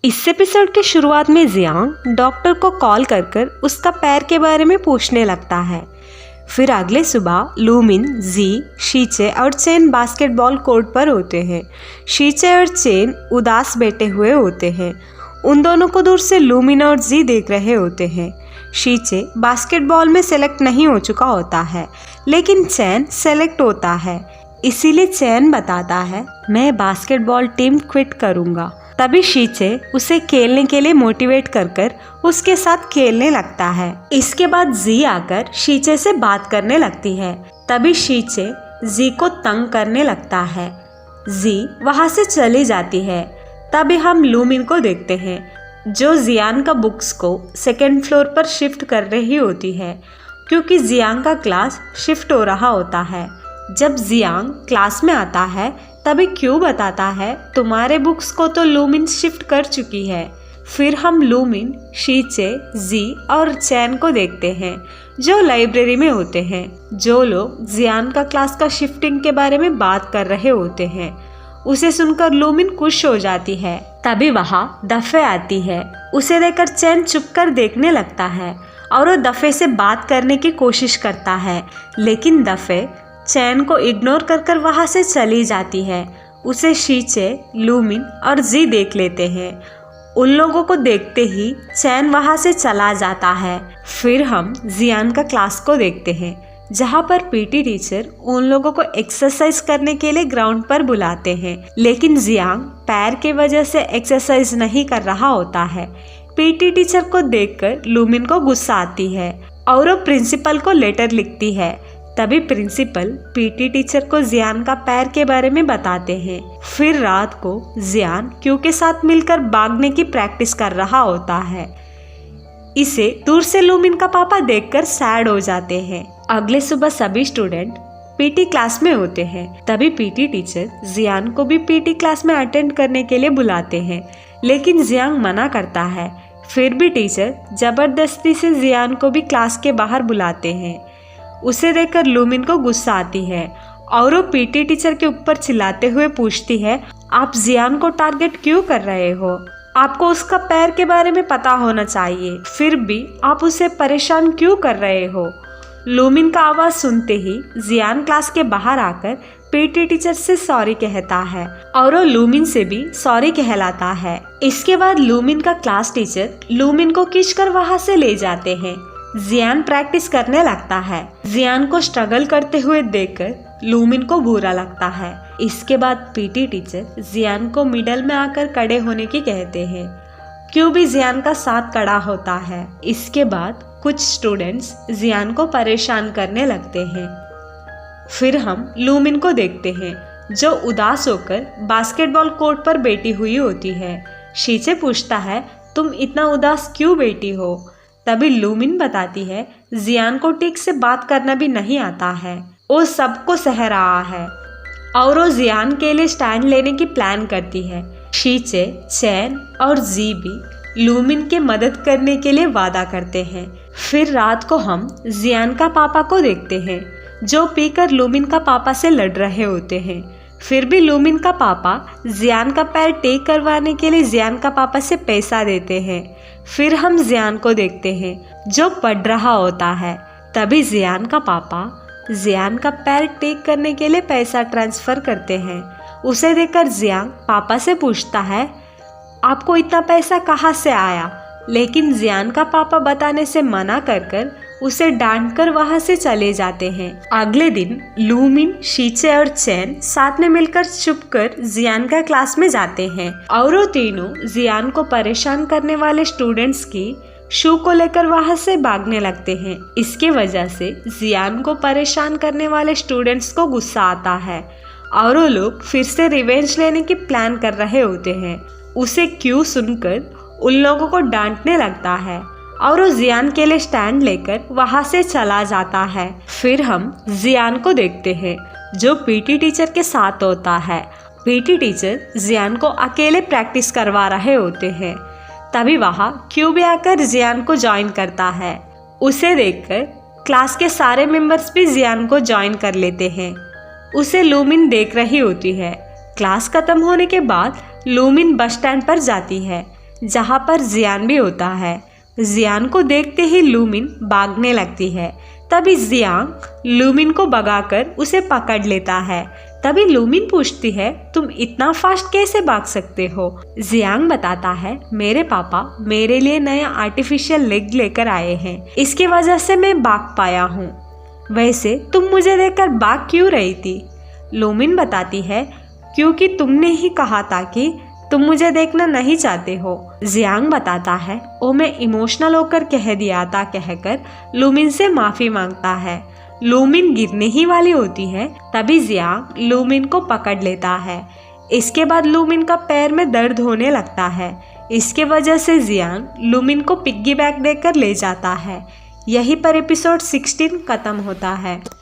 इस एपिसोड के शुरुआत में जियांग डॉक्टर को कॉल कर उसका पैर के बारे में पूछने लगता है। फिर अगले सुबह लूमिन, जी, शीचे और चेन बास्केटबॉल कोर्ट पर होते हैं। शीचे और चेन उदास बैठे हुए होते हैं। उन दोनों को दूर से लूमिन और जी देख रहे होते हैं। शीचे बास्केटबॉल में सेलेक्ट नहीं हो चुका होता है, लेकिन चैन सेलेक्ट होता है। इसीलिए चैन बताता है, मैं बास्केटबॉल टीम क्विट करूँगा। तभी शीचे उसे खेलने के लिए मोटिवेट कर उसके साथ खेलने लगता है। इसके बाद जी आकर शीचे से बात करने लगती है। तभी शीचे जी को तंग करने लगता है। जी वहाँ से चली जाती है। तभी हम लूमिन को देखते हैं, जो जियान का बुक्स को सेकेंड फ्लोर पर शिफ्ट कर रही होती है, क्योंकि जियांग का क्लास शिफ्ट हो रहा होता है। जब जियांग क्लास में आता है तभी क्यों बताता है, तुम्हारे बुक्स को तो लूमिन शिफ्ट कर चुकी है। फिर हम लूमिन, शीचे, जी और चैन को देखते हैं, जो लाइब्रेरी में होते हैं। जो लोग जियान का क्लास का शिफ्टिंग के बारे में बात कर रहे होते हैं। उसे सुनकर लूमिन खुश हो जाती है। तभी वहाँ दफे आती है। उसे देखकर चैन चुपकर देखने लगता है और वो दफे से बात करने की कोशिश करता है, लेकिन दफे चैन को इग्नोर कर वहाँ से चली जाती है। उसे शीचे, लूमिन और जी देख लेते हैं। उन लोगों को देखते ही चैन वहाँ से चला जाता है। फिर हम जियान का क्लास को देखते हैं, जहाँ पर पीटी टीचर उन लोगों को एक्सरसाइज करने के लिए ग्राउंड पर बुलाते हैं, लेकिन जियांग पैर की वजह से एक्सरसाइज नहीं कर रहा होता है। पीटी टीचर को देखकर लूमिन को गुस्सा आती है और वो प्रिंसिपल को लेटर लिखती है। तभी प्रिंसिपल पीटी टीचर को जियान का पैर के बारे में बताते हैं। फिर रात को जियान क्यू के साथ मिलकर भागने की प्रैक्टिस कर रहा होता है। इसे दूर से लूमिन का पापा देखकर सैड हो जाते हैं। अगले सुबह सभी स्टूडेंट पीटी क्लास में होते हैं। तभी पीटी टीचर जियान को भी पीटी क्लास में अटेंड करने के लिए बुलाते हैं, लेकिन जियांग मना करता है। फिर भी टीचर जबरदस्ती से जियान को भी क्लास के बाहर बुलाते हैं। उसे देखकर लूमिन को गुस्सा आती है और वो पीटी टीचर के ऊपर चिल्लाते हुए पूछती है, आप जियान को टारगेट क्यों कर रहे हो? आपको उसका पैर के बारे में पता होना चाहिए, फिर भी आप उसे परेशान क्यों कर रहे हो? लूमिन का आवाज सुनते ही जियान क्लास के बाहर आकर पीटी टीचर से सॉरी कहता है और वो लूमिन से भी सॉरी कहलाता है। इसके बाद लूमिन का क्लास टीचर लूमिन को खींचकर वहाँ से ले जाते हैं। जियान प्रैक्टिस करने लगता है। जियान को स्ट्रगल करते हुए देखकर लूमिन को बुरा लगता है। इसके बाद पीटी टीचर जियान को मिडल में आकर खड़े होने की कहते हैं, क्यों भी जियान का साथ खड़ा होता है। इसके बाद कुछ स्टूडेंट्स जियान को परेशान करने लगते हैं। फिर हम लूमिन को देखते हैं, जो उदास होकर बास्केटबॉल कोर्ट पर बैठी हुई होती है। शीचे पूछता है, तुम इतना उदास क्यों बैठी हो? तभी लूमिन बताती है, जियान को ठीक से बात करना भी नहीं आता है, वो सबको सह रहा है और वो जियान के लिए स्टैंड लेने की प्लान करती है। शीचे, चैन और जी भी लूमिन के मदद करने के लिए वादा करते हैं। फिर रात को हम जियान का पापा को देखते हैं, जो पीकर लूमिन का पापा से लड़ रहे होते हैं। फिर भी लूमिन का पापा जियान का पैर टेक करवाने के लिए जियान का पापा से पैसा देते हैं। फिर हम जियान को देखते हैं, जो पढ़ रहा होता है। तभी जियान का पापा जियान का पैर टेक करने के लिए पैसा ट्रांसफर करते हैं। उसे देखकर जियांग पापा से पूछता है, आपको इतना पैसा कहाँ से आया? लेकिन जियान का पापा बताने से मना कर उसे डांट कर वहाँ से चले जाते हैं। अगले दिन लूमिन, शीचे और चैन साथ में मिलकर छुपकर जियान का क्लास में जाते हैं और वो तीनों जियान को परेशान करने वाले स्टूडेंट्स की शू को लेकर वहाँ से भागने लगते हैं। इसके वजह से जियान को परेशान करने वाले स्टूडेंट्स को गुस्सा आता है और वो लोग फिर से रिवेंज लेने की प्लान कर रहे होते हैं। उसे क्यों सुनकर उन लोगों को डांटने लगता है और वो जियान के लिए स्टैंड लेकर वहाँ से चला जाता है। फिर हम जियान को देखते हैं, जो पीटी टीचर के साथ होता है। पीटी टीचर जियान को अकेले प्रैक्टिस करवा रहे होते हैं। तभी वहाँ क्यू भी आकर जियान को ज्वाइन करता है। उसे देखकर क्लास के सारे मेंबर्स भी जियान को ज्वाइन कर लेते हैं। उसे लूमिन देख रही होती है। क्लास खत्म होने के बाद लूमिन बस स्टैंड पर जाती है, जहाँ पर जियान भी होता है। जियान को देखते ही लूमिन भागने लगती है। तभी जियांग लूमिन को भगाकर उसे पकड़ लेता है। तभी लूमिन पूछती है, तुम इतना फास्ट कैसे भाग सकते हो? जियांग बताता है, मेरे पापा मेरे लिए नया आर्टिफिशियल लेग लेकर आए हैं, इसकी वजह से मैं भाग पाया हूँ। वैसे तुम मुझे देखकर भाग क्यों रही थी? लूमिन बताती है, क्योंकि तुमने ही कहा था कि तुम मुझे देखना नहीं चाहते हो। जियांग बताता है, ओ मैं इमोशनल होकर कह दिया था कहकर लूमिन से माफी मांगता है। लूमिन गिरने ही वाली होती है, तभी जियांग लूमिन को पकड़ लेता है। इसके बाद लूमिन का पैर में दर्द होने लगता है। इसके वजह से जियांग लूमिन को पिग्गी बैग देकर ले जाता है। यहीं पर एपिसोड 16 खत्म होता है।